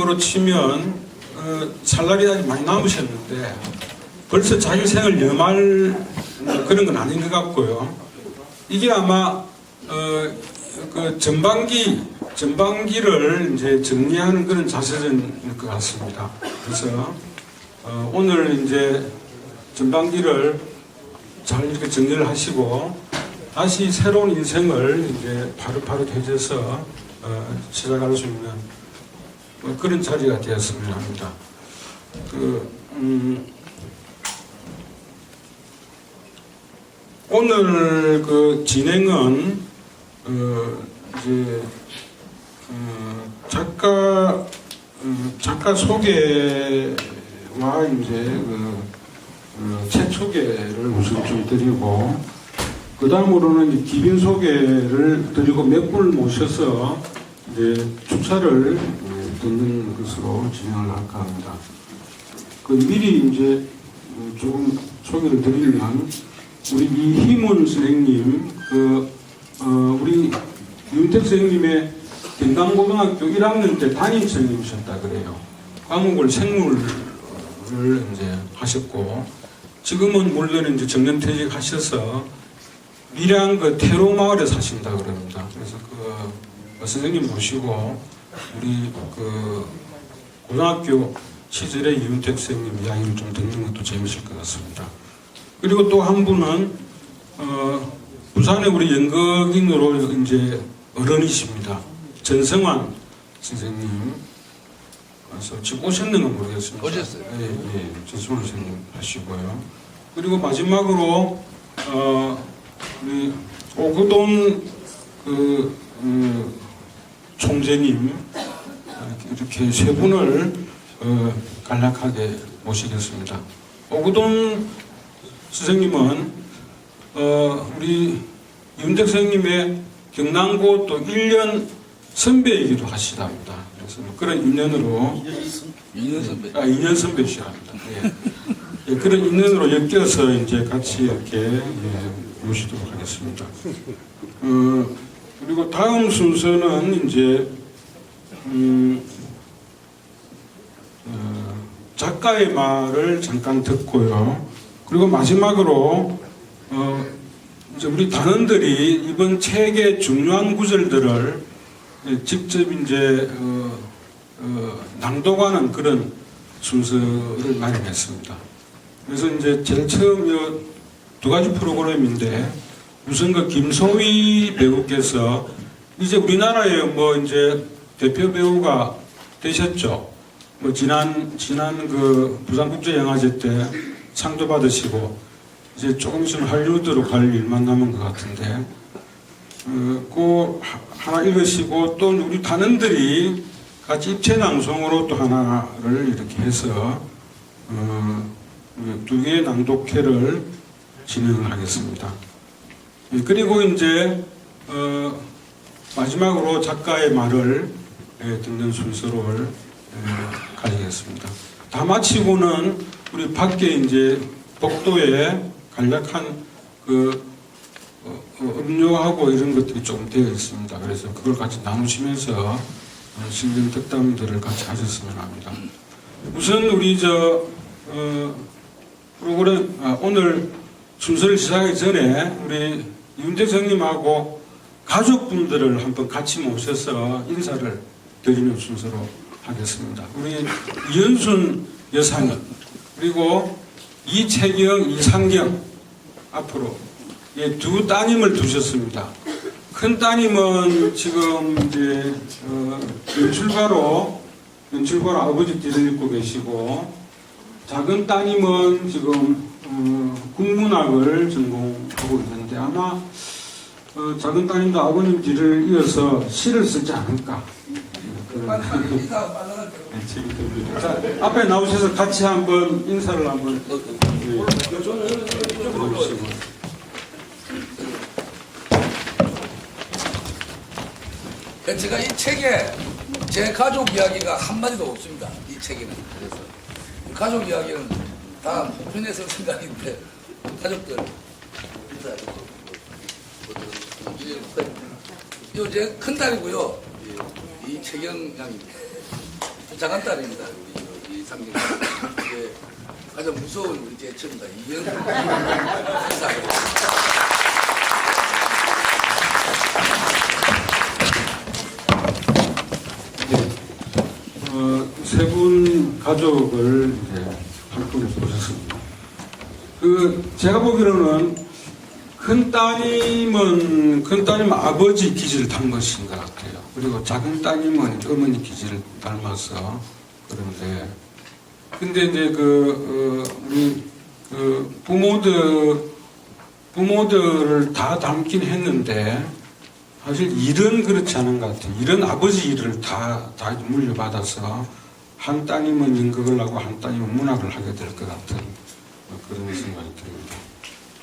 선생님으로 치면 살 날이 아직 많이 남으셨는데 벌써 자기 생을 염할 그런 건 아닌 것 같고요. 이게 아마 그 전반기를 이제 정리하는 그런 자세인 것 같습니다. 그래서 오늘 이제 전반기를 잘 이렇게 정리를 하시고 다시 새로운 인생을 이제 바로 되져서 시작할 수 있는 그런 자리가 되었으면 합니다. 오늘 그 진행은 이제 작가 소개와 이제 책 소개를 우선 좀 드리고 그 다음으로는 기빈 소개를 드리고 몇 분을 모셔서 이제 축사를 듣는 것으로 진행을 할까 합니다. 미리 이제 조금 소개를 드리면 우리 이희문 선생님, 우리 윤택 선생님의 경남고등학교 1학년 때 담임 선생님이셨다 그래요. 과목을 생물을 이제 하셨고, 지금은 물론 이제 정년퇴직하셔서 밀양 태로 마을에 사신다 그럽니다. 그래서 선생님 모시고 우리 고등학교 시절의 이윤택 선생님 이야기를 좀 듣는 것도 재밌을 것 같습니다. 그리고 또 한 분은 부산의 우리 연극인으로 이제 어른이십니다. 전성환 선생님. 그래서 지금 오셨는 건 모르겠습니다. 오셨어요. 예, 전성환 선생님 하시고요. 그리고 마지막으로 우리 오구돈 총재님 이렇게 세 분을 간략하게 모시겠습니다. 오구돈 선생님은 우리 윤택 선생님의 경남고 또 1년 선배이기도 하시답니다. 그래서 그런 인연으로 2년 선배. 2년 선배시랍니다. 예, 그런 인연으로 엮여서 이제 같이 이렇게 모시도록 하겠습니다. 그리고 다음 순서는 이제 작가의 말을 잠깐 듣고요. 그리고 마지막으로 이제 우리 단원들이 이번 책의 중요한 구절들을 직접 이제 낭독하는 그런 순서를 마련했습니다. 그래서 이제 제일 처음 두 가지 프로그램인데 우선 김소희 배우께서 이제 우리나라의 뭐 이제 대표 배우가 되셨죠. 뭐 지난 부산국제영화제 때 상도 받으시고 이제 조금 있으면 할리우드로 갈 일만 남은 것 같은데 그 하나 읽으시고 또 우리 단원들이 같이 입체 낭송으로 또 하나를 이렇게 해서 두 개의 낭독회를 진행을 하겠습니다. 그리고 이제 마지막으로 작가의 말을 듣는 순서를 가지겠습니다. 다 마치고는 우리 밖에 이제 복도에 간략한 음료하고 이런 것들이 조금 되어 있습니다. 그래서 그걸 같이 나누시면서 신경 덕담들을 같이 하셨으면 합니다. 우선 우리 프로그램 오늘 순서를 시작하기 전에 우리 윤택 선생님하고 가족분들을 한번 같이 모셔서 인사를 드리는 순서로 하겠습니다. 우리 이현순 여사님 그리고 이채경, 이상경 앞으로 두 따님을 두셨습니다. 큰 따님은 지금 이제 연출가로 아버지 뒤를 잇고 계시고 작은 따님은 지금 국문학을 전공하고 있는데 아마 작은 따님도 아버님 뒤를 이어서 시를 쓰지 않을까. 자, 앞에 나오셔서 같이 한번 인사를 한번 해주시고. 제가 이 책에 제 가족 이야기가 한마디도 없습니다. 이 책에는. 그래서 가족 이야기는 다 보편에서 생각인데 가족들 요 제 큰딸이고요. 이채경 양입니다. 장한 딸입니다. 우리 이상경. 이게 가장 무서운 우리 제처입니다. 이현 인사드립니다. 세 분 가족을 이제 한 분에 보셨습니다. 제가 보기로는 큰 따님은 아버지 기질을 닮은 것인 것 같아요. 그리고 작은 따님은 어머니 기질을 닮아서 그런데, 근데 이제 우리 부모들을 다 닮긴 했는데, 사실 일은 그렇지 않은 것 같아요. 일은 아버지 일을 다 물려받아서 한 따님은 연극을 하고 한 따님은 문학을 하게 될 것 같은 그런 생각이 듭니다.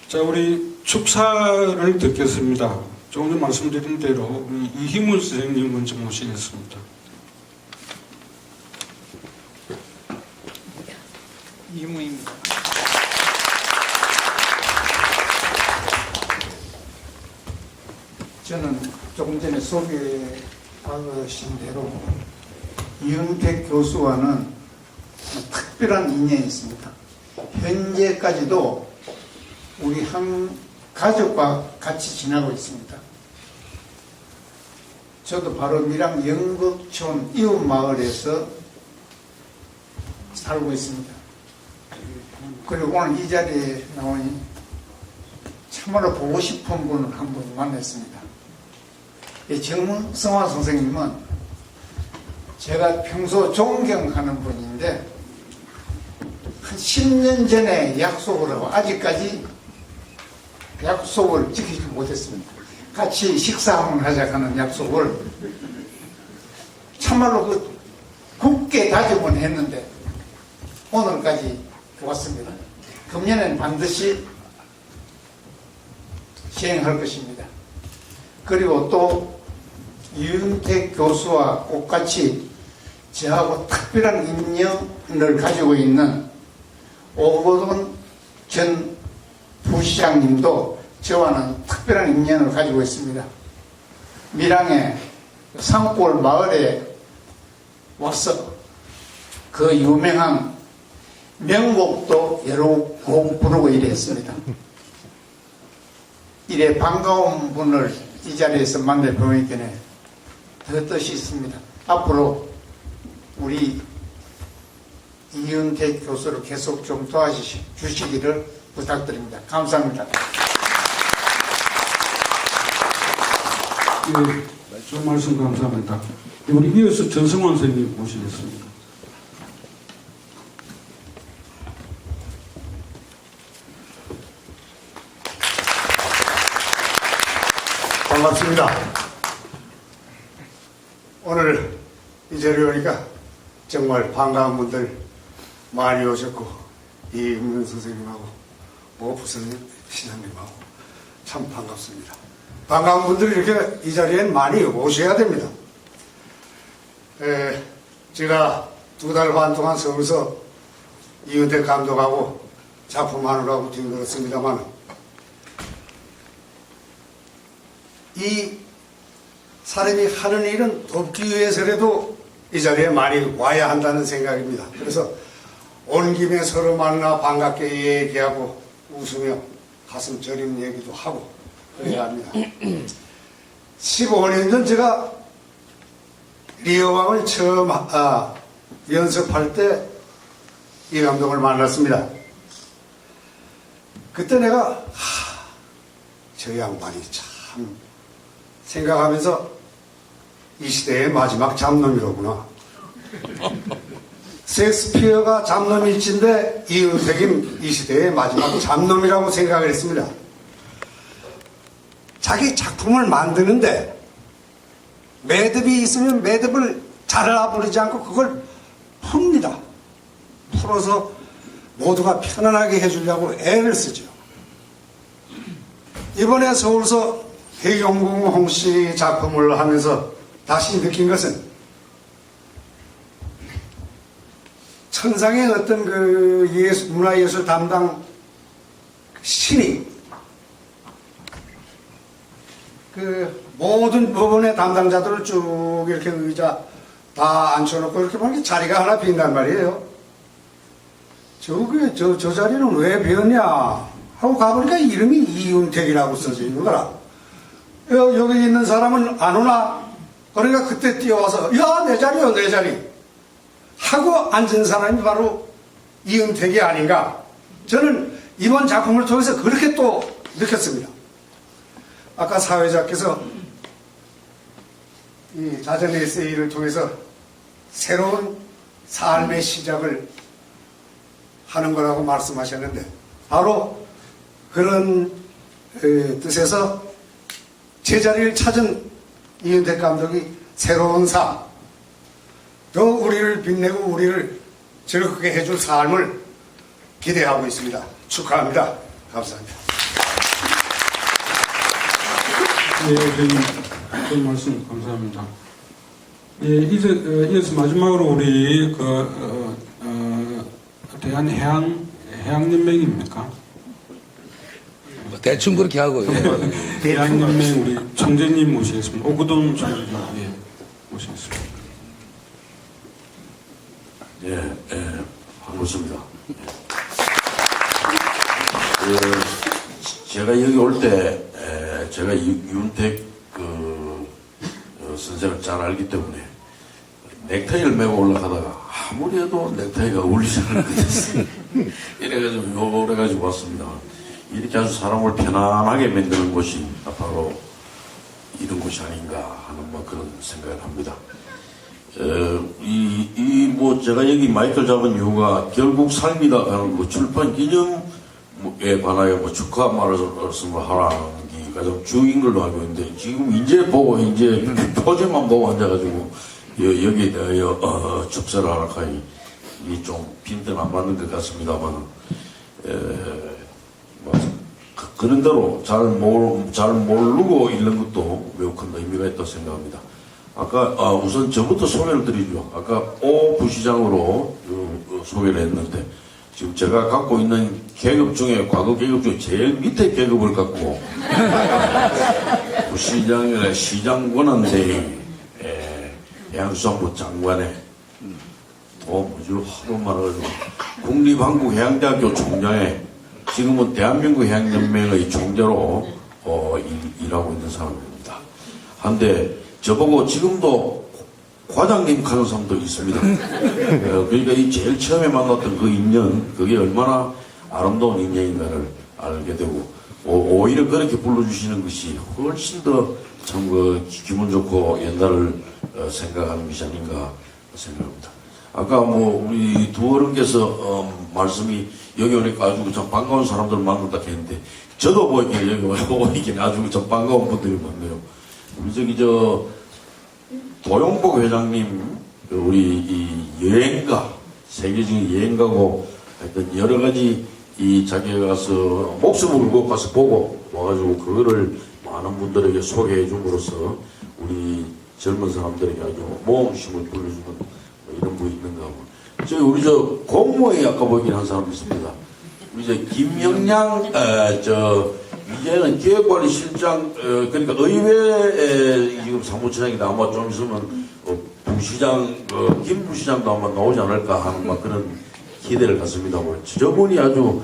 자, 우리 축사를 듣겠습니다. 조금 전 말씀드린 대로 이희문 선생님 먼저 모시겠습니다. 이희문입니다. 저는 조금 전에 소개받으신 대로 이은택 교수와는 특별한 인연이 있습니다. 현재까지도 우리 한 가족과 같이 지내고 있습니다. 저도 바로 밀양 영덕촌 이웃마을에서 살고 있습니다. 그리고 오늘 이 자리에 나오니 참으로 보고 싶은 분을 한 분 만났습니다. 정성화 선생님은 제가 평소 존경하는 분인데 한 10년 전에 약속을 하고 아직까지 약속을 지키지 못했습니다. 같이 식사 한번 하자 하는 약속을 참말로 굳게 다짐을 했는데 오늘까지 왔습니다. 금년에는 반드시 시행할 것입니다. 그리고 또 이은택 교수와 똑같이 저하고 특별한 인연을 가지고 있는 오거돈 전 부시장님도 저와는 특별한 인연을 가지고 있습니다. 밀양의 산골 마을에 와서 그 유명한 명곡도 여러 곡 부르고 이랬습니다. 이래 반가운 분을 이 자리에서 만나 보니까 더 뜻이 있습니다. 앞으로 우리 이은택 교수를 계속 좀 도와주시기를 부탁드립니다. 감사합니다. 네, 좀 말씀 감사합니다. 우리 이어서 전승환 선생님 모시겠습니다. 반갑습니다. 오늘 이 자리에 오니까 정말 반가운 분들 많이 오셨고 이은문 선생님하고 모부 선생님, 시장님하고 참 반갑습니다. 반가운 분들이 이렇게 이 자리엔 많이 오셔야 됩니다. 제가 2달 반 동안 서울서 이은택 감독하고 작품하느라고 뒤돌았습니다만 이 사람이 하는 일은 돕기 위해서라도 이 자리에 많이 와야 한다는 생각입니다. 그래서 온 김에 서로 만나 반갑게 얘기하고 웃으며 가슴 저리는 얘기도 하고 그래야 합니다. 15년 전 제가 리어왕을 처음 연습할 때 이 감독을 만났습니다. 그때 내가 저 양반이 참 생각하면서 이 시대의 마지막 잡놈이로구나. 셰익스피어가 잡놈일진데 이은택은 이 시대의 마지막 잡놈이라고 생각을 했습니다. 자기 작품을 만드는데 매듭이 있으면 매듭을 잘라버리지 않고 그걸 풉니다. 풀어서 모두가 편안하게 해주려고 애를 쓰죠. 이번에 서울서 해경궁 홍씨 작품을 하면서 다시 느낀 것은 천상의 어떤 그 문화예술 담당 신이 그 모든 법원의 담당자들을 쭉 이렇게 의자 다 앉혀놓고 이렇게 보니까 자리가 하나 빈단 말이에요. 저 자리는 왜 비었냐 하고 가보니까 이름이 이윤택이라고 써져 있는 거라. 여기 있는 사람은 안 오나? 그러니까 그때 뛰어와서 야, 내 자리요, 내 자리 하고 앉은 사람이 바로 이윤택이 아닌가. 저는 이번 작품을 통해서 그렇게 또 느꼈습니다. 아까 사회자께서 이 자전 에세이를 통해서 새로운 삶의 시작을 하는 거라고 말씀하셨는데, 바로 그런 뜻에서 제자리를 찾은 이윤택 감독이 새로운 삶, 더 우리를 빛내고 우리를 즐겁게 해줄 삶을 기대하고 있습니다. 축하합니다. 감사합니다. 예, 그 말씀 감사합니다. 예, 이어서 마지막으로 우리 대한해양연맹입니까? 대충 그렇게 하고. 대한연맹 우리 총재님 모시겠습니다. 오구동 총재님 모시겠습니다. 예, 반갑습니다. 제가 여기 올 때, 제가 윤택 선생을 잘 알기 때문에 넥타이를 메고 올라가다가 아무리 해도 넥타이가 어울리지 않을 것 같았어요. 이래가지고 요래가지고 왔습니다. 이렇게 아주 사람을 편안하게 만드는 곳이 바로 이런 곳이 아닌가 하는 그런 생각을 합니다. 제가 여기 마이크를 잡은 이유가 결국 삶이다 하는 출판 기념에 관하여 축하 말씀을 하라는 게 가장 주인 걸로 알고 있는데, 지금 이제 포즈만 보고 앉아가지고 여기에 대하여 축사를 하라 하니 좀 빈대는 안 맞는 것 같습니다만, 그런 대로 잘 모르고 읽는 것도 매우 큰 의미가 있다고 생각합니다. 아까 우선 저부터 소개를 드리죠. 아까 오 부시장으로 소개를 했는데, 지금 제가 갖고 있는 계급 중에, 과거 계급 중에 제일 밑에 계급을 갖고 부시장이나 시장 권한대행, 해양수산부 장관에 뭐지 하도 많아가지고 국립한국해양대학교 총장에, 지금은 대한민국 해양연맹의 총재로 일하고 있는 사람입니다. 한데 저보고 지금도 과장님 가는 사람도 있습니다. 그러니까 이 제일 처음에 만났던 그 인연, 그게 얼마나 아름다운 인연인가를 알게 되고, 오히려 그렇게 불러주시는 것이 훨씬 더 참 기분 좋고 옛날을 생각하는 것이 아닌가 생각합니다. 아까 우리 두 어른께서 말씀이 여기 오니까 아주 참 반가운 사람들 만났다 했는데, 저도 보이게 여기 오니까 아주 참 반가운 분들이 많네요. 우리 도용복 회장님, 우리 이 여행가, 세계적인 여행가고 하여튼 여러 가지 자기가 가서 목숨을 걸고 가서 보고 와가지고 그거를 많은 분들에게 소개해 줌으로써 우리 젊은 사람들에게 아주 모험심을 불러주는 이런 분이 있는가 하고, 우리 공무원이 아까 보이긴 한 사람 있습니다. 우리 김영양, 이제는 기획관리실장, 그러니까 의회 지금 사무처장이다. 아마 좀 있으면 부시장, 김 부시장도 아마 나오지 않을까 하는 그런 기대를 갖습니다. 저분이 아주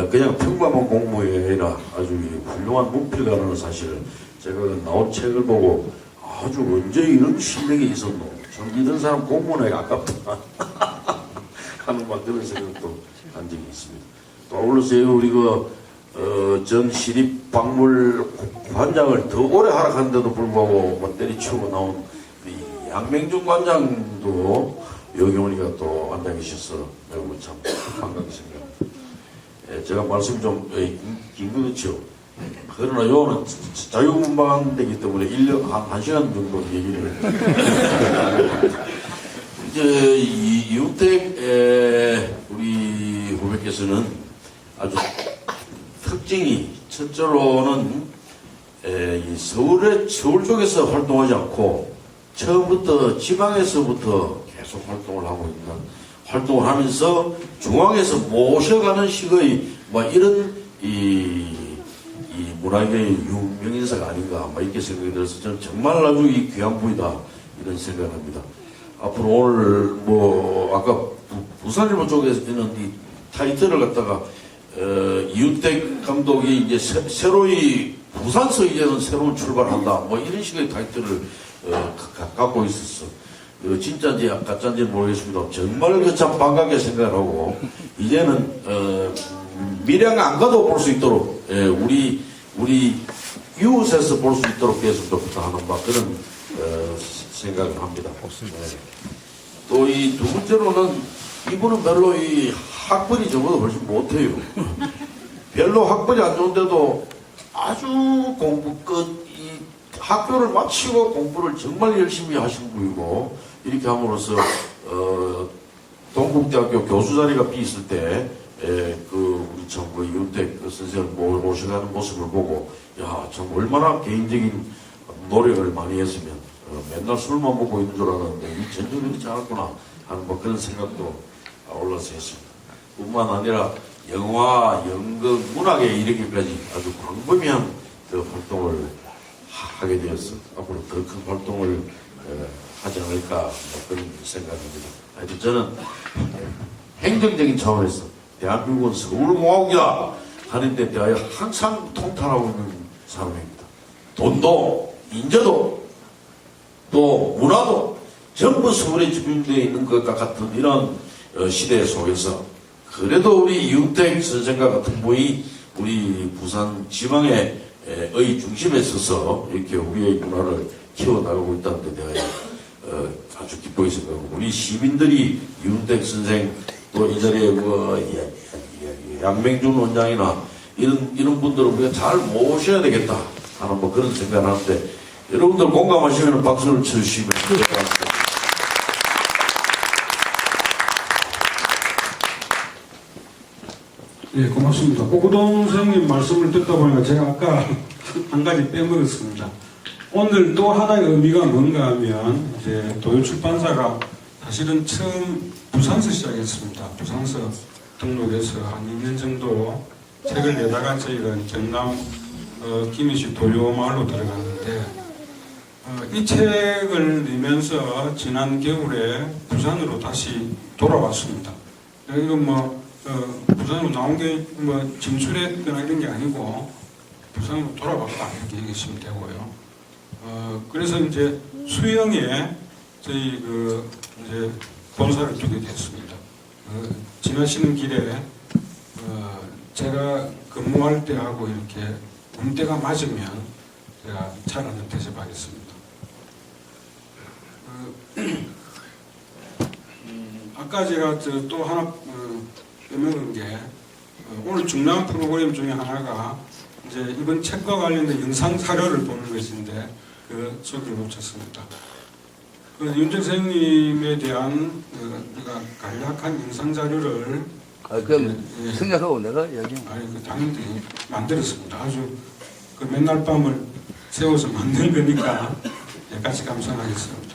그냥 평범한 공무원이 아니라 아주 훌륭한 문필가라는 사실을 제가 나온 책을 보고 아주 언제 이런 실력이 있었노? 전 이런 사람 공무원에게 아깝다 하는 그런 생각도 한 적이 있습니다. 또 아울러서 우리 전 시립박물관장을 더 오래 하락하는데도 불구하고 때리치우고 나온 양명준 관장도 여기 오니까 또 앉아 계셔서 매우 참 반갑게 생각합니다. 제가 말씀 좀 긴 거 그렇죠. 그러나 요는 자유분방되기 때문에 1시간 정도 얘기를 이제 이윤택 우리 후배께서는 아주 특징이, 첫째로는 서울 쪽에서 활동하지 않고 처음부터 지방에서부터 계속 활동을 하면서 중앙에서 모셔가는 식의 이런 문화계의 유명인사가 아닌가 이렇게 생각이 들어서 저는 정말 아주 귀한 분이다 이런 생각을 합니다. 앞으로 오늘 뭐 아까 부산일보 쪽에서는 이 타이틀을 갖다가 이윤택 감독이 이제 새로이 부산서 이제는 새로운 출발한다 뭐 이런 식의 타이틀을 갖고 있었어. 진짜인지 가짜인지는 모르겠습니다. 정말 참 반갑게 생각하고 이제는 미래가 안 가도 볼 수 있도록 우리 이웃에서 볼 수 있도록 계속 하는 막 그런 생각을 합니다. 또 이 두 번째로는 이분은 별로 이 학벌이 저보다 훨씬 못해요. 별로 학벌이 안 좋은데도 아주 이 학교를 마치고 공부를 정말 열심히 하신 분이고 이렇게 함으로써 동국대학교 교수 자리가 비있을 때 우리 참 이윤택 선생을 모셔가는 모습을 보고 야 참 얼마나 개인적인 노력을 많이 했으면 맨날 술만 먹고 있는 줄 알았는데 이 전혀 그렇지 않았구나 하는 뭐 그런 생각도 올라서 했습니다. 뿐만 아니라 영화, 연극, 문학에 이르기까지 아주 광범위한 그 활동을 하게 되었어. 앞으로 더 큰 활동을 하지 않을까 뭐 그런 생각입니다. 하여튼 저는 행정적인 차원에서 대한민국은 서울공화국이다 하는데 대하여 항상 통탄하고 있는 사람입니다. 돈도 인재도 또 문화도 전부 서울에 집중되어 있는 것과 같은 이런 시대 속에서 그래도 우리 이윤택 선생과 같은 분이 우리 부산 지방의 중심에 서서 이렇게 우리의 문화를 키워나가고 있다는 데 대하여 아주 기쁘게 생각하고 우리 시민들이 이윤택 선생 또 이 자리에 양명준 원장이나 이런 분들을 우리가 잘 모셔야 되겠다 하는 뭐 그런 생각을 하는데 여러분들 공감하시면 박수를 쳐주시면 좋겠습니다. 네, 고맙습니다. 오구동 선생님 말씀을 듣다 보니까 제가 아까 한 가지 빼먹었습니다. 오늘 또 하나의 의미가 뭔가 하면 이제 도요출판사가 사실은 처음 부산서 시작했습니다. 부산서 등록해서 한 2년 정도 책을 내다가 저희가 경남 김해시 도요마을로 들어갔는데 이 책을 내면서 지난 겨울에 부산으로 다시 돌아왔습니다. 이건 부산으로 나온 게 진출했거나 이런 게 아니고 부산으로 돌아왔다 이렇게 얘기하시면 되고요. 그래서 이제 수영에 저희 이제 본사를 두게 됐습니다. 지나시는 길에 제가 근무할 때하고 이렇게 운때가 맞으면 제가 차를 한잔 대접하겠습니다. 아까 제가 또 하나 빼먹은 게 오늘 중요한 프로그램 중에 하나가 이제 이번 책과 관련된 영상 사료를 보는 것인데 그 소개를 놓쳤습니다. 윤정 선생님에 대한 간략한 영상 자료를 그럼 생각하고 내가 이야기. 당연히 만들었습니다. 아주 맨날 밤을 세워서 만든 거니까 같이 감상하겠습니다.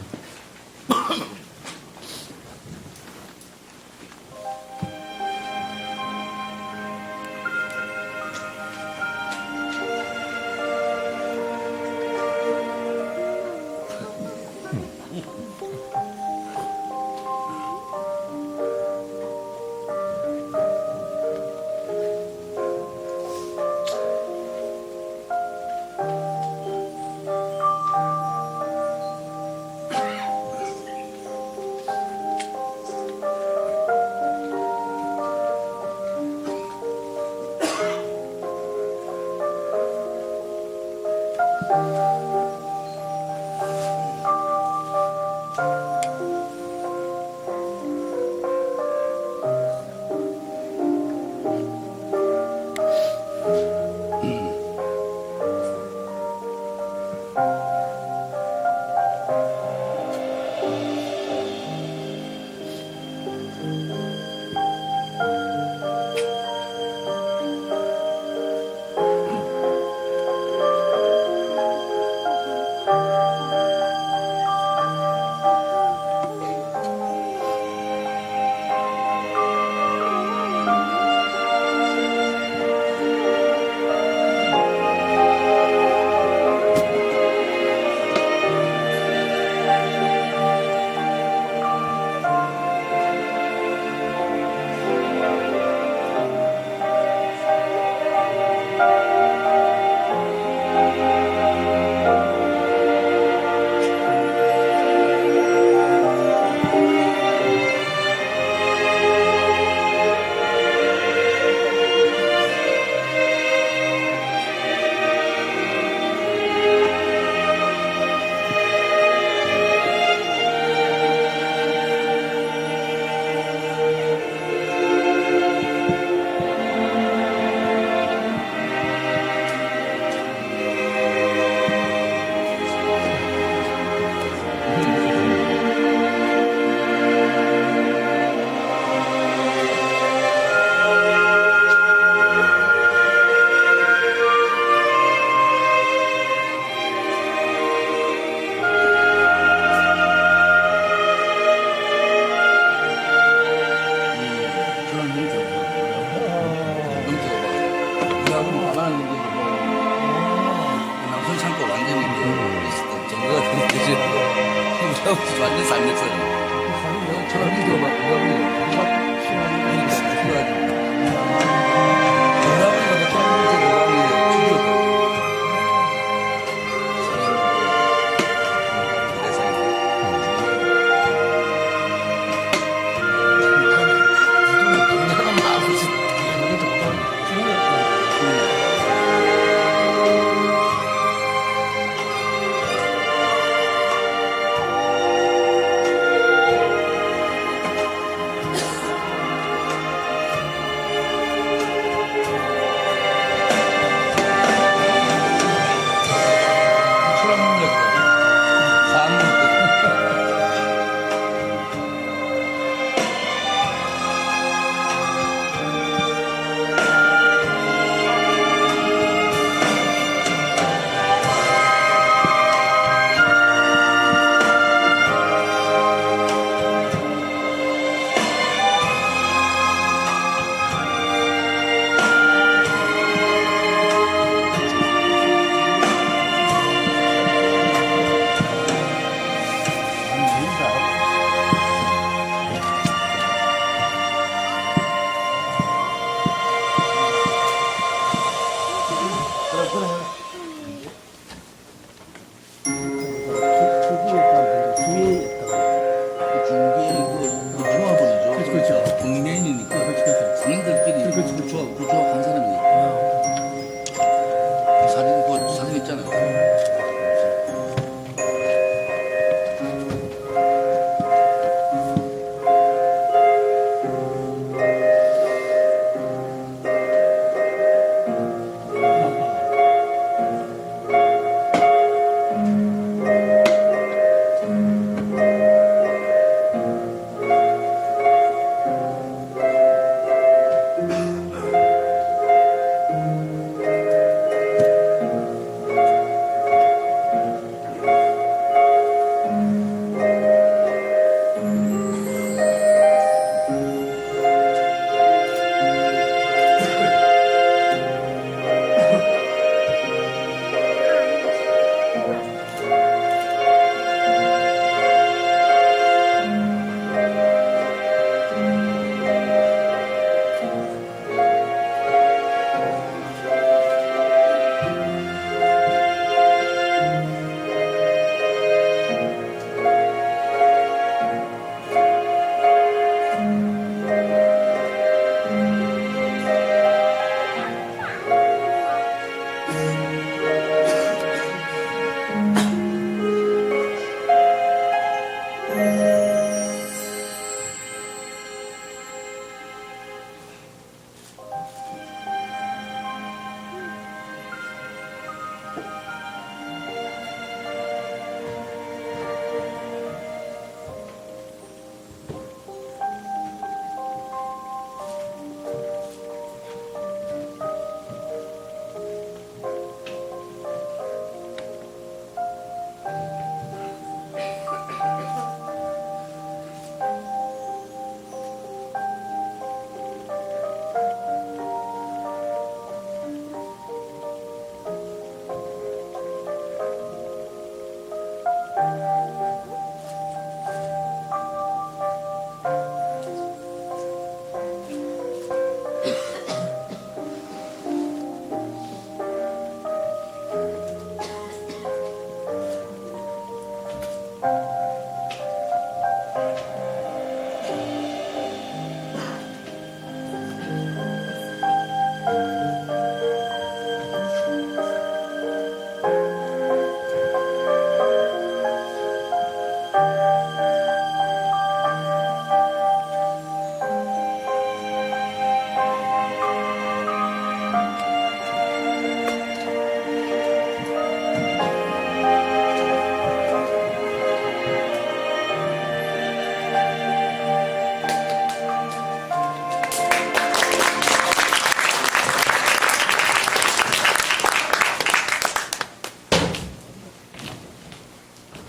몇 살이었어요? 저는 이거 막 구조한 사람이니까. 사진 있잖아요.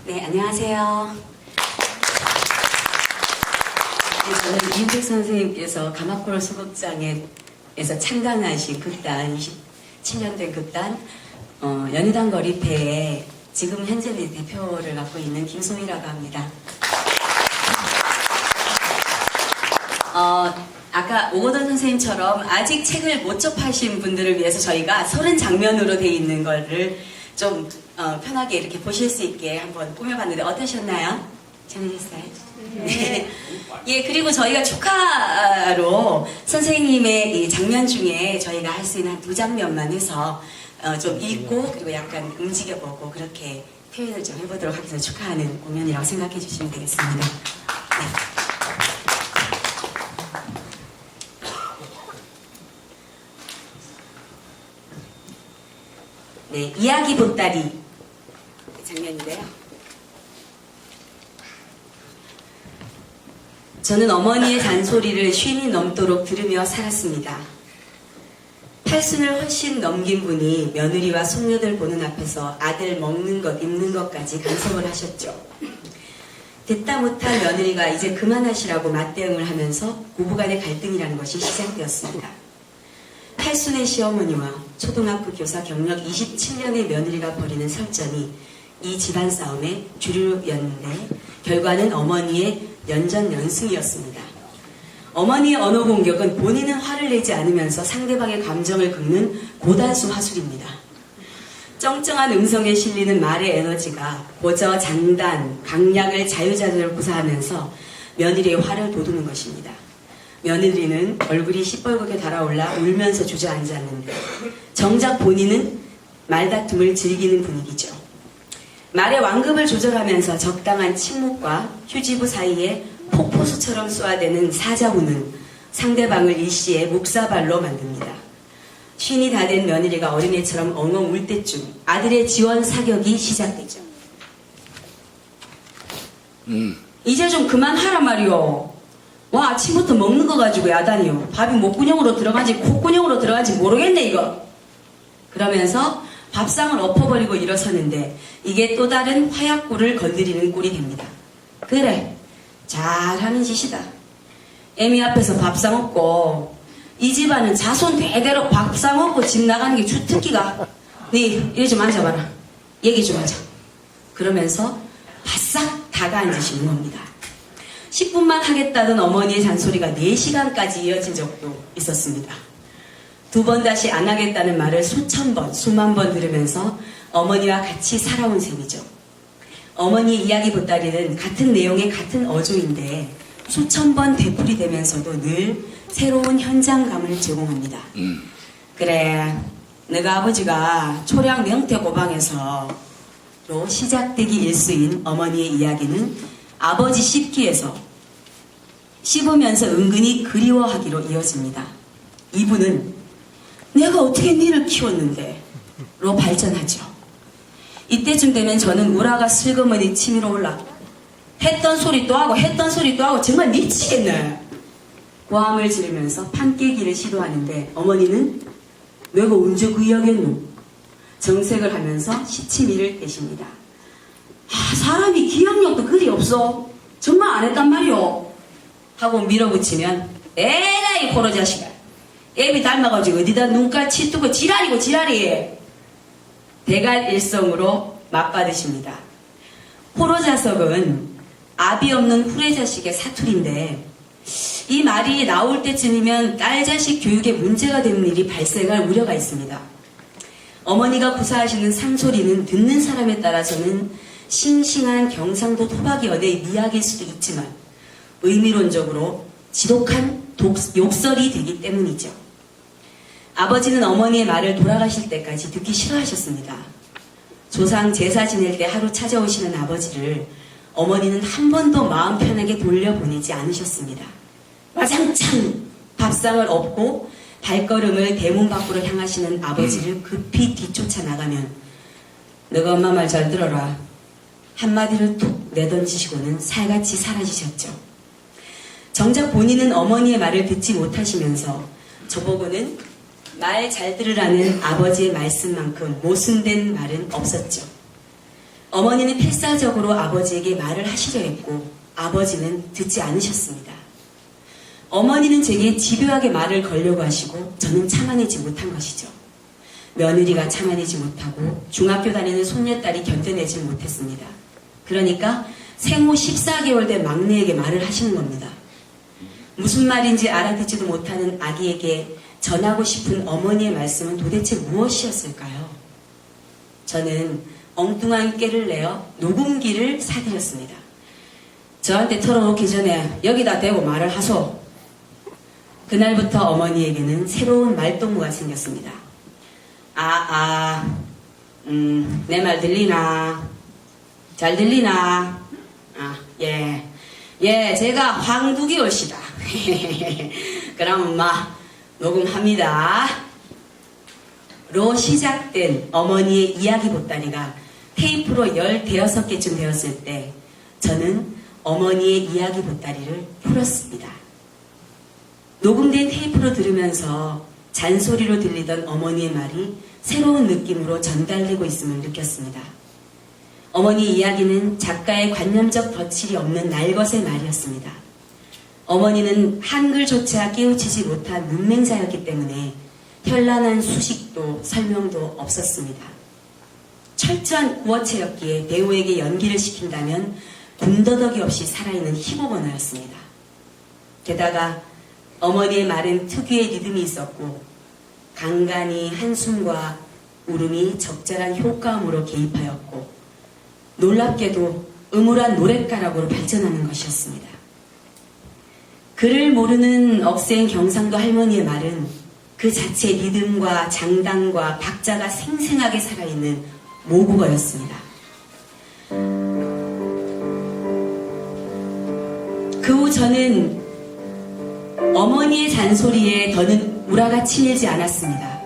네, 안녕하세요. 네, 저는 이윤택 선생님께서 가마코로 소극장에서 창단하신 극단, 27년 된 극단, 연희당 거리패의 지금 현재 대표를 맡고 있는 김송이라고 합니다. 아까 오거돈 선생님처럼 아직 책을 못 접하신 분들을 위해서 저희가 30장면으로 돼 있는 거를 좀 편하게 이렇게 보실 수 있게 한번 꾸며봤는데 어떠셨나요? 재밌었어요? 네. 예, 그리고 저희가 축하로 선생님의 이 장면 중에 저희가 할 수 있는 한 2장면만 해서 좀 읽고 그리고 약간 움직여보고 그렇게 표현을 좀 해보도록 하겠습니다. 축하하는 공연이라고 생각해 주시면 되겠습니다. 네, 이야기 보따리 장면인데요. 저는 어머니의 잔소리를 쉰이 넘도록 들으며 살았습니다. 팔순을 훨씬 넘긴 분이 며느리와 손녀들 보는 앞에서 아들 먹는 것, 입는 것까지 간섭을 하셨죠. 듣다 못한 며느리가 이제 그만하시라고 맞대응을 하면서 부부간의 갈등이라는 것이 시작되었습니다. 팔순의 시어머니와 초등학교 교사 경력 27년의 며느리가 벌이는 설전이 이 집안 싸움의 주류였는데 결과는 어머니의 연전연승이었습니다. 어머니의 언어 공격은 본인은 화를 내지 않으면서 상대방의 감정을 긁는 고단수 화술입니다. 쩡쩡한 음성에 실리는 말의 에너지가 고저 장단, 강약을 자유자재로 구사하면서 며느리의 화를 돋우는 것입니다. 며느리는 얼굴이 시뻘겋게 달아올라 울면서 주저앉았는데 정작 본인은 말다툼을 즐기는 분위기죠. 말의 완급을 조절하면서 적당한 침묵과 휴지부 사이에 폭포수처럼 쏘아대는 사자우는 상대방을 일시에 묵사발로 만듭니다. 쉰이 다 된 며느리가 어린애처럼 엉엉 울 때쯤 아들의 지원 사격이 시작되죠. 이제 좀 그만하란 말이오. 와, 아침부터 먹는 거 가지고 야단이요. 밥이 목구녕으로 들어가지 콧구녕으로 들어가지 모르겠네 이거. 그러면서 밥상을 엎어버리고 일어서는데 이게 또 다른 화약골을 건드리는 꼴이 됩니다. 그래, 잘하는 짓이다. 애미 앞에서 밥상 엎고 이 집안은 자손 대대로 밥상 엎고 집 나가는 게 주특기가. 네, 이리 좀 앉아봐라. 얘기 좀 하자. 그러면서 바싹 다가앉으시는 겁니다. 10분만 하겠다던 어머니의 잔소리가 4시간까지 이어진 적도 있었습니다. 2번 다시 안 하겠다는 말을 수천 번, 수만 번 들으면서 어머니와 같이 살아온 셈이죠. 어머니의 이야기 보따리는 같은 내용의 같은 어조인데 수천 번 되풀이되면서도 늘 새로운 현장감을 제공합니다. 그래, 내가 아버지가 초량 명태고방에서로 시작되기 일수인 어머니의 이야기는 아버지 씹기에서 씹으면서 은근히 그리워하기로 이어집니다. 이분은 내가 어떻게 니를 키웠는데 로 발전하죠. 이때쯤 되면 저는 우라가 슬그머니 치밀어 올라 했던 소리 또 하고 했던 소리 또 하고 정말 미치겠네. 고함을 지르면서 판 깨기를 시도하는데 어머니는 내가 언제 그 이야기했노? 정색을 하면서 시치미를 떼십니다. 사람이 기억력도 그리 없어. 정말 안 했단 말이오. 하고 밀어붙이면 에라이 포로 자식아. 애비 닮아가지고 어디다 눈깔 치뜨고 지랄이고 지랄이. 대갈일성으로 맞받으십니다. 포로자석은 아비 없는 후레자식의 사투리인데 이 말이 나올 때쯤이면 딸자식 교육에 문제가 되는 일이 발생할 우려가 있습니다. 어머니가 구사하시는 산소리는 듣는 사람에 따라서는 싱싱한 경상도 토박이 연애의 미학일 수도 있지만 의미론적으로 지독한 욕설이 되기 때문이죠. 아버지는 어머니의 말을 돌아가실 때까지 듣기 싫어하셨습니다. 조상 제사 지낼 때 하루 찾아오시는 아버지를 어머니는 한 번도 마음 편하게 돌려보내지 않으셨습니다. 와장창 밥상을 엎고 발걸음을 대문 밖으로 향하시는 아버지를 급히 뒤쫓아 나가면 너가 엄마 말 잘 들어라. 한마디를 툭 내던지시고는 살같이 사라지셨죠. 정작 본인은 어머니의 말을 듣지 못하시면서 저보고는 말 잘 들으라는 아버지의 말씀만큼 모순된 말은 없었죠. 어머니는 필사적으로 아버지에게 말을 하시려 했고 아버지는 듣지 않으셨습니다. 어머니는 제게 집요하게 말을 걸려고 하시고 저는 참아내지 못한 것이죠. 며느리가 참아내지 못하고 중학교 다니는 손녀딸이 견뎌내지 못했습니다. 그러니까 생후 14개월 된 막내에게 말을 하시는 겁니다. 무슨 말인지 알아듣지도 못하는 아기에게 전하고 싶은 어머니의 말씀은 도대체 무엇이었을까요? 저는 엉뚱한 깨를 내어 녹음기를 사드렸습니다. 저한테 털어놓기 전에 여기다 대고 말을 하소. 그날부터 어머니에게는 새로운 말동무가 생겼습니다. 내 말 들리나? 잘 들리나? 예, 제가 황두기 올시다. 그럼 엄마, 녹음합니다. 로 시작된 어머니의 이야기 보따리가 테이프로 15개쯤 되었을 때 저는 어머니의 이야기 보따리를 풀었습니다. 녹음된 테이프로 들으면서 잔소리로 들리던 어머니의 말이 새로운 느낌으로 전달되고 있음을 느꼈습니다. 어머니 이야기는 작가의 관념적 덧칠이 없는 날것의 말이었습니다. 어머니는 한글조차 깨우치지 못한 문맹자였기 때문에 현란한 수식도 설명도 없었습니다. 철저한 구어체였기에 배우에게 연기를 시킨다면 군더더기 없이 살아있는 힙업 언어였습니다. 게다가 어머니의 말은 특유의 리듬이 있었고 간간히 한숨과 울음이 적절한 효과음으로 개입하였고 놀랍게도 음울한 노랫가락으로 발전하는 것이었습니다. 글을 모르는 억센 경상도 할머니의 말은 그 자체 리듬과 장단과 박자가 생생하게 살아있는 모국어였습니다. 그 후 저는 어머니의 잔소리에 더는 우라가 치밀지 않았습니다.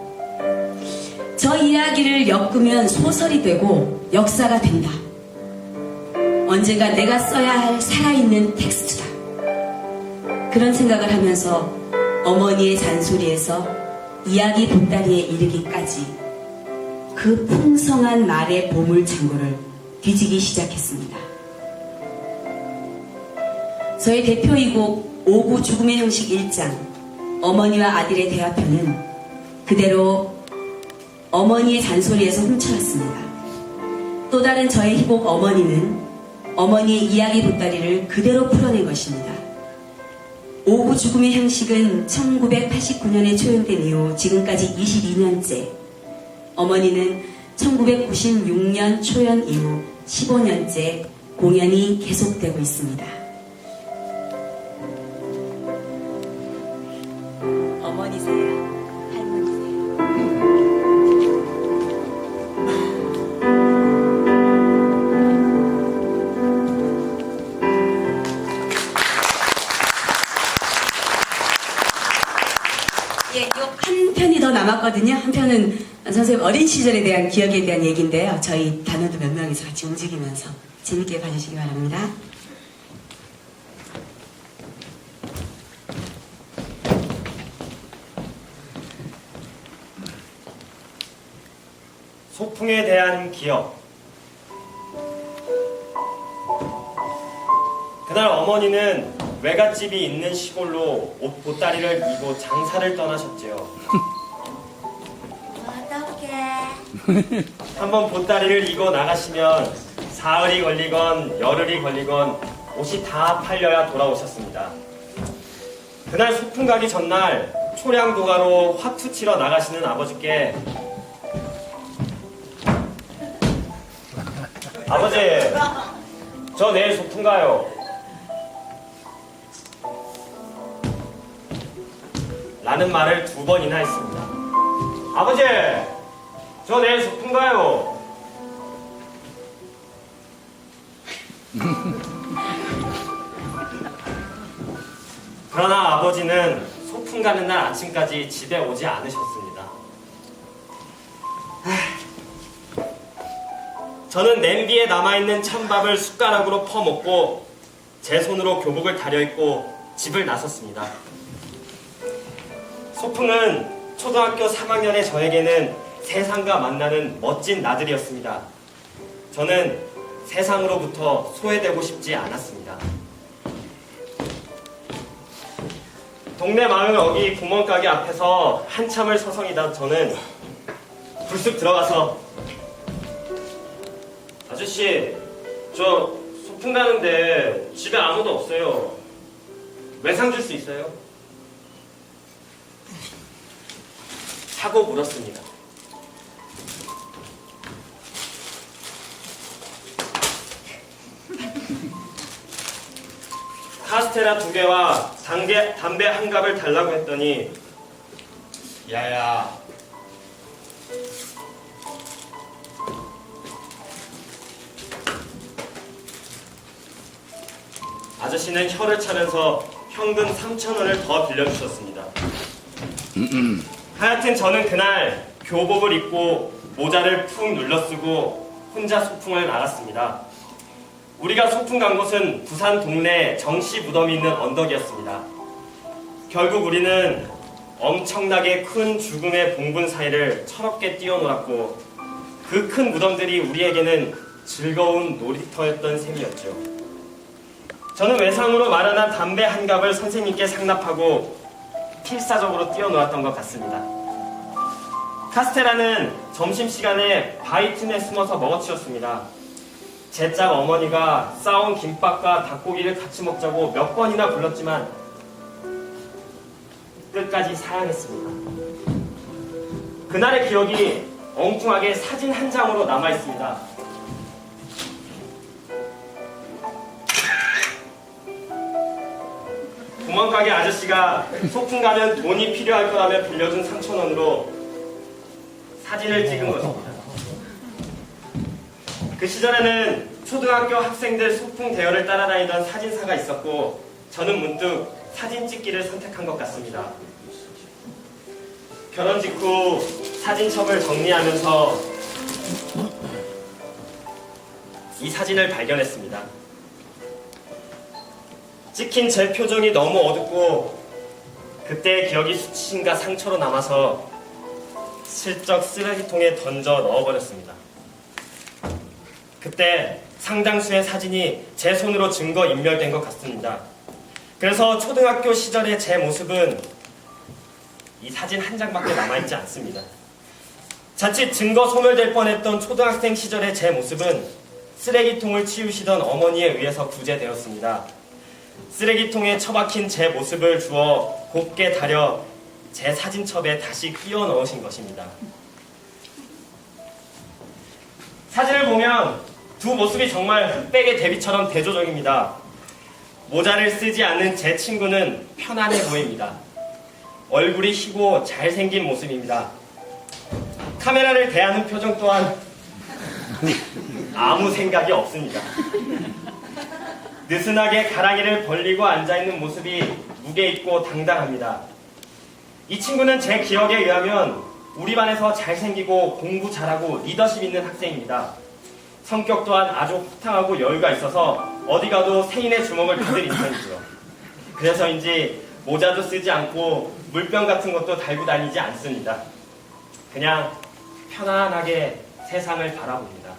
저 이야기를 엮으면 소설이 되고 역사가 된다. 언젠가 내가 써야 할 살아있는 텍스트다. 그런 생각을 하면서 어머니의 잔소리에서 이야기 보따리에 이르기까지 그 풍성한 말의 보물창고를 뒤지기 시작했습니다. 저의 대표이곡 오구 죽음의 형식 1장 어머니와 아들의 대화편은 그대로 어머니의 잔소리에서 훔쳐왔습니다. 또 다른 저의 희곡 어머니는 어머니의 이야기 보따리를 그대로 풀어낸 것입니다. 오구 죽음의 형식은 1989년에 초연된 이후 지금까지 22년째, 어머니는 1996년 초연 이후 15년째 공연이 계속되고 있습니다. 어머니세요? 할머니세요? 예, 한 편이 더 남았거든요. 한 편은 선생님 어린 시절에 대한 기억에 대한 얘기인데요. 저희 단원도 몇 명이서 같이 움직이면서 재밌게 봐주시기 바랍니다. 소풍에 대한 기억. 그날 어머니는 외갓집이 있는 시골로 옷 보따리를 이고 장사를 떠나셨지요. 어떡해. 한번 보따리를 이고 나가시면 사흘이 걸리건 열흘이 걸리건 옷이 다 팔려야 돌아오셨습니다. 그날 소풍 가기 전날 초량도가로 화투 치러 나가시는 아버지께 아버지, 저 내일 소풍 가요. 라는 말을 2번이나 했습니다. 아버지, 저 내일 소풍 가요. 그러나 아버지는 소풍 가는 날 아침까지 집에 오지 않으셨습니다. 저는 냄비에 남아있는 찬밥을 숟가락으로 퍼먹고 제 손으로 교복을 다려입고 집을 나섰습니다. 소풍은 초등학교 3학년의 저에게는 세상과 만나는 멋진 나들이였습니다. 저는 세상으로부터 소외되고 싶지 않았습니다. 동네 마을 어기 구멍가게 앞에서 한참을 서성이다 저는 불쑥 들어가서 아저씨, 저 소풍 가는데 집에 아무도 없어요. 외상 줄 수 있어요? 하고 물었습니다. 카스테라 2개와 담배 1갑을 달라고 했더니 야야 아저씨는 혀를 차면서 현금 3,000원을 더 빌려주셨습니다. 하여튼 저는 그날 교복을 입고 모자를 푹 눌러쓰고 혼자 소풍을 나갔습니다. 우리가 소풍 간 곳은 부산 동네 정씨 무덤이 있는 언덕이었습니다. 결국 우리는 엄청나게 큰 죽음의 봉분 사이를 철없게 뛰어놀았고 그 큰 무덤들이 우리에게는 즐거운 놀이터였던 셈이었죠. 저는 외상으로 마련한 담배 1갑을 선생님께 상납하고 필사적으로 뛰어놀았던 것 같습니다. 카스테라는 점심시간에 바위 틈에 숨어서 먹어치웠습니다. 제 짝 어머니가 싸온 김밥과 닭고기를 같이 먹자고 몇 번이나 불렀지만 끝까지 사양했습니다. 그날의 기억이 엉뚱하게 사진 한 장으로 남아있습니다. 구멍가게 아저씨가 소풍 가면 돈이 필요할 거라며 빌려준 3,000원으로 사진을 찍은 것입니다. 그 시절에는 초등학교 학생들 소풍 대여를 따라다니던 사진사가 있었고 저는 문득 사진 찍기를 선택한 것 같습니다. 결혼 직후 사진첩을 정리하면서 이 사진을 발견했습니다. 찍힌 제 표정이 너무 어둡고 그때의 기억이 수치심과 상처로 남아서 슬쩍 쓰레기통에 던져 넣어버렸습니다. 그때 상당수의 사진이 제 손으로 증거 인멸된 것 같습니다. 그래서 초등학교 시절의 제 모습은 이 사진 한 장밖에 남아있지 않습니다. 자칫 증거 소멸될 뻔했던 초등학생 시절의 제 모습은 쓰레기통을 치우시던 어머니에 의해서 구제되었습니다. 쓰레기통에 처박힌 제 모습을 주워 곱게 다려 제 사진첩에 다시 끼워 넣으신 것입니다. 사진을 보면 두 모습이 정말 흑백의 대비처럼 대조적입니다. 모자를 쓰지 않는 제 친구는 편안해 보입니다. 얼굴이 희고 잘생긴 모습입니다. 카메라를 대하는 표정 또한 아무 생각이 없습니다. 느슨하게 가랑이를 벌리고 앉아있는 모습이 무게 있고 당당합니다. 이 친구는 제 기억에 의하면 우리 반에서 잘생기고 공부 잘하고 리더십 있는 학생입니다. 성격 또한 아주 호탕하고 여유가 있어서 어디 가도 세인의 주목을 받을 인상이죠. 그래서인지 모자도 쓰지 않고 물병 같은 것도 달고 다니지 않습니다. 그냥 편안하게 세상을 바라봅니다.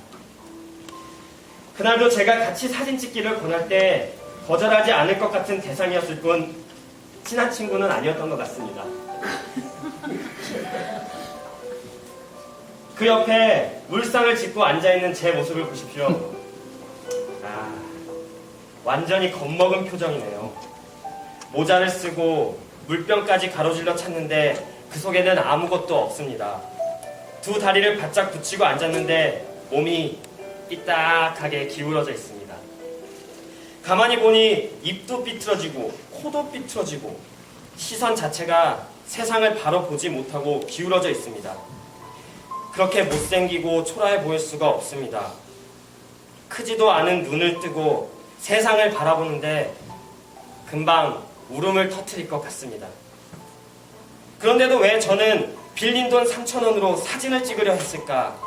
그날도 제가 같이 사진 찍기를 권할 때 거절하지 않을 것 같은 대상이었을 뿐 친한 친구는 아니었던 것 같습니다. 그 옆에 울상을 짚고 앉아있는 제 모습을 보십시오. 완전히 겁먹은 표정이네요. 모자를 쓰고 물병까지 가로질러 찾는데 그 속에는 아무것도 없습니다. 두 다리를 바짝 붙이고 앉았는데 몸이 삐딱하게 기울어져 있습니다. 가만히 보니 입도 삐뚤어지고 코도 삐뚤어지고 시선 자체가 세상을 바로 보지 못하고 기울어져 있습니다. 그렇게 못생기고 초라해 보일 수가 없습니다. 크지도 않은 눈을 뜨고 세상을 바라보는데 금방 울음을 터뜨릴 것 같습니다. 그런데도 왜 저는 빌린 돈 3,000원으로 사진을 찍으려 했을까?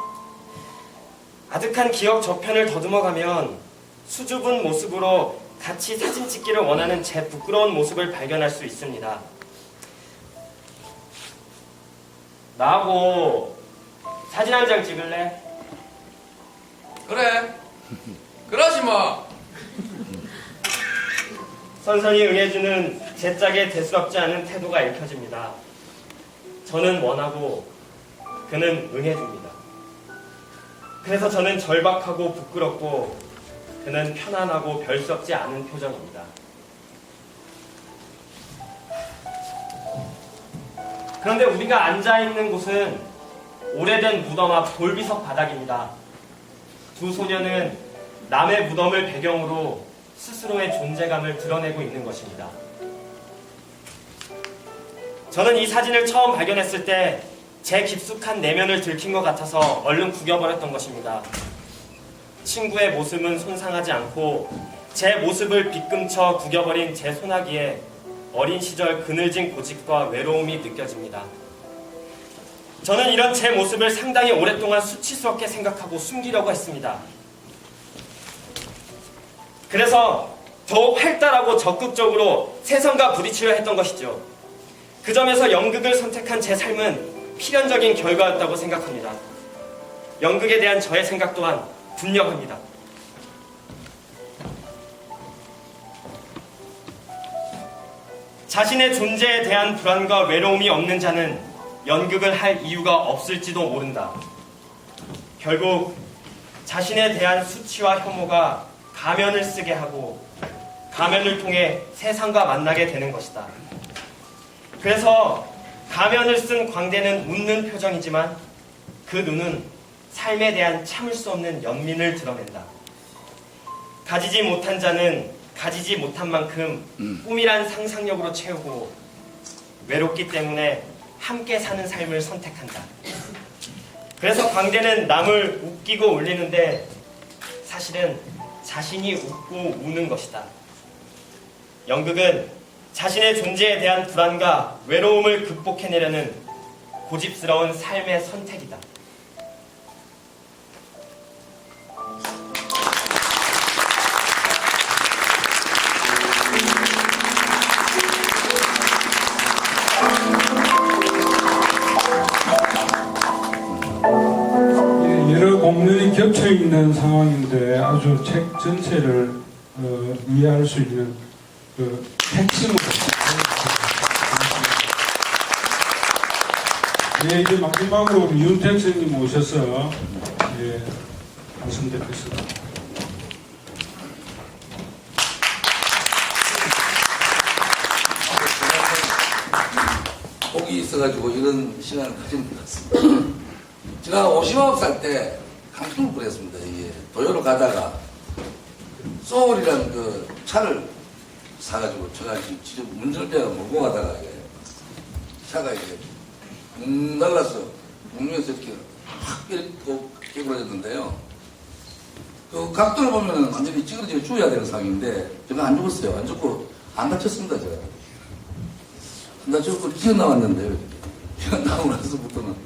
아득한 기억 저편을 더듬어가면 수줍은 모습으로 같이 사진 찍기를 원하는 제 부끄러운 모습을 발견할 수 있습니다. 나하고 사진 한 장 찍을래? 그래. 그러지 뭐. 선선히 응해주는 제 짝의 대수롭지 않은 태도가 읽혀집니다. 저는 원하고 그는 응해줍니다. 그래서 저는 절박하고 부끄럽고 그는 편안하고 별스럽지 않은 표정입니다. 그런데 우리가 앉아있는 곳은 오래된 무덤 앞 돌비석 바닥입니다. 두 소녀는 남의 무덤을 배경으로 스스로의 존재감을 드러내고 있는 것입니다. 저는 이 사진을 처음 발견했을 때 제 깊숙한 내면을 들킨 것 같아서 얼른 구겨버렸던 것입니다. 친구의 모습은 손상하지 않고 제 모습을 빗금쳐 구겨버린 제 소나기에 어린 시절 그늘진 고집과 외로움이 느껴집니다. 저는 이런 제 모습을 상당히 오랫동안 수치스럽게 생각하고 숨기려고 했습니다. 그래서 더욱 활달하고 적극적으로 세상과 부딪히려 했던 것이죠. 그 점에서 연극을 선택한 제 삶은 필연적인 결과였다고 생각합니다. 연극에 대한 저의 생각 또한 분명합니다. 자신의 존재에 대한 불안과 외로움이 없는 자는 연극을 할 이유가 없을지도 모른다. 결국 자신에 대한 수치와 혐오가 가면을 쓰게 하고 가면을 통해 세상과 만나게 되는 것이다. 그래서 가면을 쓴 광대는 웃는 표정이지만 그 눈은 삶에 대한 참을 수 없는 연민을 드러낸다. 가지지 못한 자는 가지지 못한 만큼 꿈이란 상상력으로 채우고 외롭기 때문에 함께 사는 삶을 선택한다. 그래서 광대는 남을 웃기고 울리는데 사실은 자신이 웃고 우는 것이다. 연극은 자신의 존재에 대한 불안과 외로움을 극복해내려는 고집스러운 삶의 선택이다. 여러 공면이 겹쳐 있는 상황인데 아주 책 전체를 이해할 수 있는 그 핵심을 예, 이제 마지막으로 우리 윤택 선생님 오셔서 예, 말씀 듣겠습니다. 복이 있어가지고 이런 시간을 가진 것 같습니다. 제가 59살 때 강풍을 부렸습니다. 이게 도요로 가다가 소울이라는 그 차를 사가지고 제가 지금 운전대가 몰고 가다가 이게 차가 이게 날라서 국면에서 이렇게 확 이렇게 깨부러졌는데요. 그 각도를 보면은 완전히 찌그러지게 죽어야 되는 상황인데 제가 안 죽었어요. 안 죽고 안 다쳤습니다. 제가 안 다쳤고 기어나왔는데요. 기어나오고 나서부터는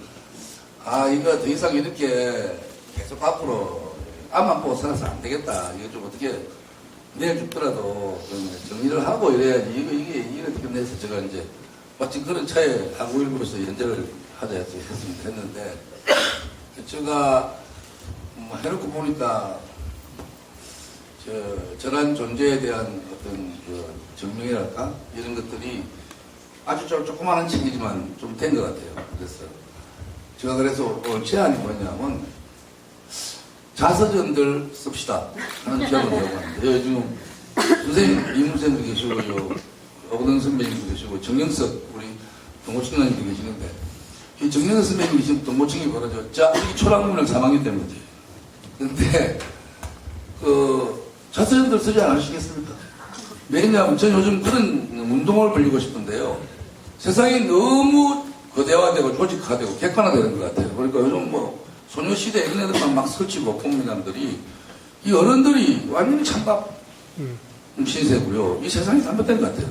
이거 더 이상 이렇게 계속 앞으로 앞만 보고 살아서 안 되겠다. 이거 좀 어떻게 내일 죽더라도 좀 정리를 하고 이래야지. 이게 어떻게 내서 제가 이제 마침 그런 차에 한국일보에서 연재를 하자 해서 했는데 제가 해놓고 보니까 저런 존재에 대한 어떤 그 증명이랄까 이런 것들이 아주 조그마한 책이지만 좀 된 것 같아요. 그래서 제가 그래서 제안이 뭐냐면 자서전들 씁시다 하는 제안을 내고 하는데 지금 선생님 이문생도 계시고 어거든 선배님도 계시고 정영석 우리 동고청장님도 계시는데 이 정영석 선배님이 지금 동고청이 벌어져 이 초락문을 3학년 때문이지. 근데 그 자서전들 쓰지 않으시겠습니까? 왜냐하면 저 요즘 그런 운동을 벌리고 싶은데요. 세상이 너무 거대화되고 조직화되고 객관화되는 것 같아요. 그러니까 요즘 소녀시대 이런 애들만 막 설치고 폭민남들이 이 어른들이 완전히 찬밥 신세고요. 이 세상이 잘못된 것 같아요.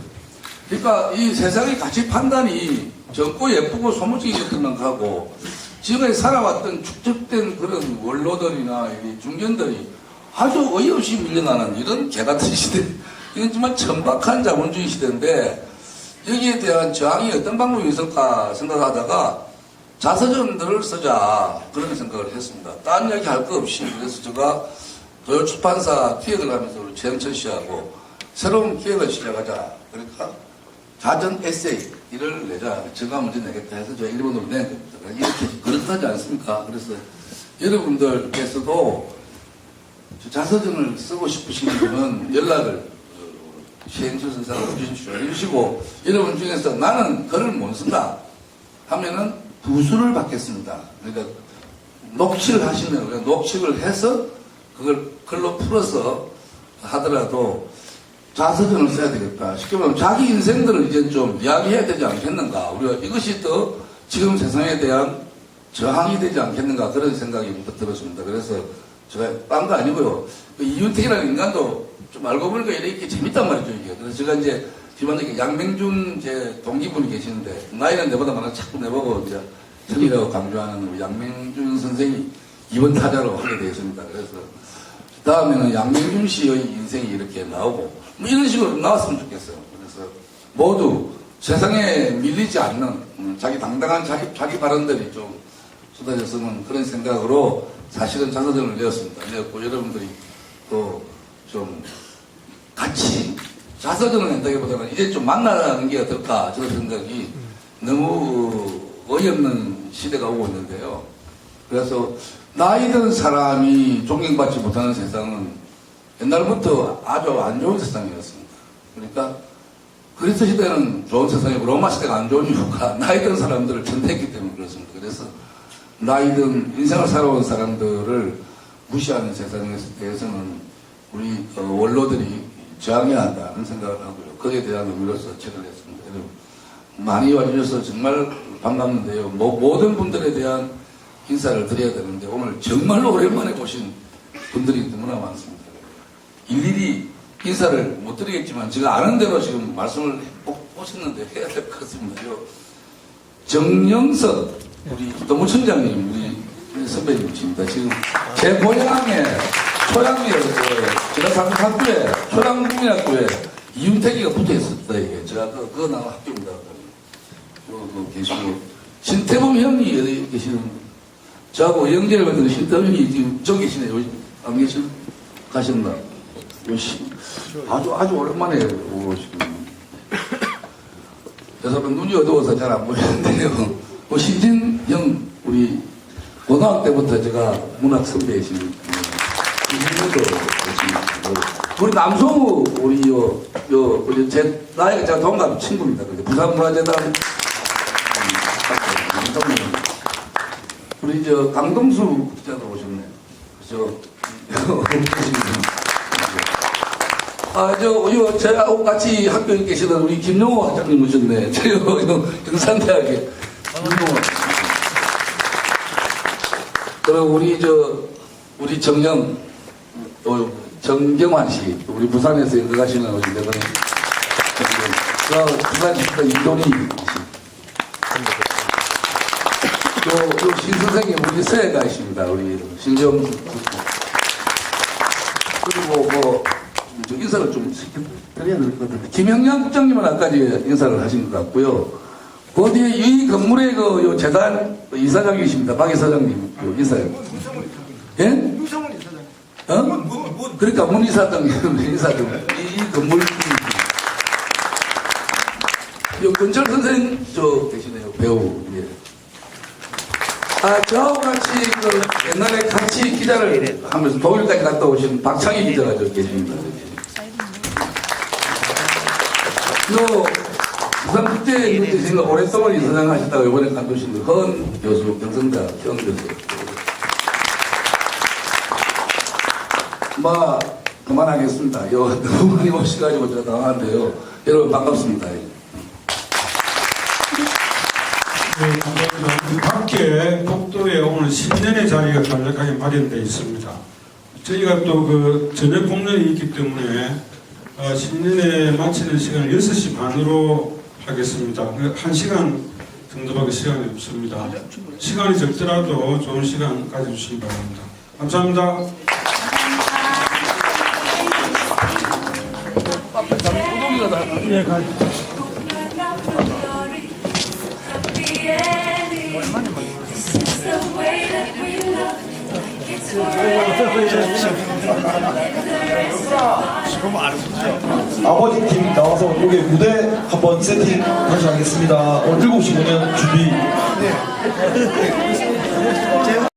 그러니까 이 세상의 가치 판단이 젊고 예쁘고 소모적인 것들만 가고 지금까지 살아왔던 축적된 그런 원로들이나 이 중견들이 아주 어이없이 밀려나는 이런 개같은 시대. 이건 정말 천박한 자본주의 시대인데 여기에 대한 저항이 어떤 방법이 있을까 생각하다가 자서전들을 쓰자 그런 생각을 했습니다. 딴 이야기 할 거 없이 그래서 제가 도요출판사 기획을 하면서 우리 최영철 씨하고 새로운 기획을 시작하자. 그러니까 자전 에세이를 내자. 제가 먼저 내겠다 해서 제가 일본어로 낸 겁니다. 이렇게 그렇다지 않습니까? 그래서 여러분들께서도 자서전을 쓰고 싶으신 분은 연락을 최영철 선생님하고 주시고 여러분 중에서 나는 글을 못 쓴다. 하면은 부수를 받겠습니다. 그러니까 녹취를 하시면 우리가 녹취를 해서 그걸 글로 풀어서 하더라도 자서전을 써야 되겠다. 쉽게 말하면 자기 인생들을 이제 좀 이야기해야 되지 않겠는가. 우리가 이것이 또 지금 세상에 대한 저항이 되지 않겠는가 그런 생각이 문득 들었습니다. 그래서 제가 딴 거 아니고요. 그 이윤택이라는 인간도 좀 알고 보니까 이렇게 재밌단 말이죠, 이게. 그래서 제가 이제 집안에 양명준 제 동기분이 계시는데 나이는 내보다 많아 자꾸 내보고 이제 형이라고 강조하는 우리 양명준 선생이 이번 타자로 하게 되었습니다. 그래서 다음에는 양명준 씨의 인생이 이렇게 나오고 뭐 이런 식으로 나왔으면 좋겠어요. 그래서 모두 세상에 밀리지 않는 자기 당당한 자기 발언들이 좀 쏟아졌으면 그런 생각으로 사실은 자서전을 내었습니다. 내었고 여러분들이 또 좀 같이 자서전을 낸다기보다는 이제 좀 만나는 게 어떨까 저런 생각이 너무 어이없는 시대가 오고 있는데요. 그래서 나이 든 사람이 존경받지 못하는 세상은 옛날부터 아주 안 좋은 세상이었습니다. 그러니까 그리스도 시대는 좋은 세상이고 로마 시대가 안 좋은 이유가 나이 든 사람들을 전대했기 때문에 그렇습니다. 그래서 나이 든 인생을 살아온 사람들을 무시하는 세상에 대해서는 우리 원로들이 저항해야 한다는 생각을 하고요. 거기에 대한 의미로서 책을 냈습니다. 여러분 많이 와주셔서 정말 반갑는데요. 모든 분들에 대한 인사를 드려야 되는데 오늘 정말로 오랜만에 보신 분들이 너무나 많습니다. 일일이 인사를 못 드리겠지만 제가 아는 대로 지금 말씀을 보셨는데 해야 될 것 같습니다요. 정영석 우리 동부청장님 우리 선배님이십니다. 지금 제 고향에 제가 사는 학교에 초량국민학교에 이윤택이가 붙어있었다 이게 제가 그거 나온 학교입니다. 계시고 신태범 형이 여기 계시는 저하고 영재를 받은 신태범 형이 지금 저기 계시네요. 안 계신 가셨나? 아주 오랜만에 오고 지금 그래서 눈이 어두워서 잘 안 보이는데요. 신진 형 우리 고등학교 때부터 제가 문학 선배이신 신진도 계시고 우리 남성우 우리 제 나이가 제가 동갑 친구입니다. 부산문화재단 우리 강동수 기자도 오셨네. 그죠? 저하고 같이 학교에 계시던 우리 김용호 학장님 오셨네. 경산대학에 김용호. 그리고 우리 정경환 씨, 우리 부산에서 연극하시는 우리 내가 부산 집단 이동희 씨. 신 선생님 우리 서예가 있습니다. 우리 신정 그리고 인사를 좀 드려야 될 것 같은데 김영양 국장님은 아까 인사를 하신 것 같고요. 그 뒤에 이 건물의 재단 이사장이십니다. 박 이사장님 인사요. 예? 유성훈 이사장. 그러니까 문 이사장님 인사좀 이 건물 권철 선생 계시네요. 배우. 예. 저하고 같이 옛날에 같이 기자를 하면서 독일까지 갔다 오신 박창희 기자가 계십니다. 부산국제문제신가 오랫동안 이사장 하시다가 이번에 간두신 허은 교수, 경성대학 허은 교수. 그만하겠습니다. 너무 많이 오셔가지고 제가 당황한데요. 여러분 반갑습니다. 네, 감사합니다. 밖에 복도에 오늘 신년의 자리가 간략하게 마련되어 있습니다. 저희가 또 저녁 공연이 있기 때문에 신년회 마치는 시간을 6시 반으로 하겠습니다. 1시간 정도밖에 시간이 없습니다. 시간이 적더라도 좋은 시간 가져주시기 바랍니다. 감사합니다. 예, 아버지 팀 나와서 여기 무대 한번 세팅 다시 하겠습니다. 오늘 7시 공연 준비.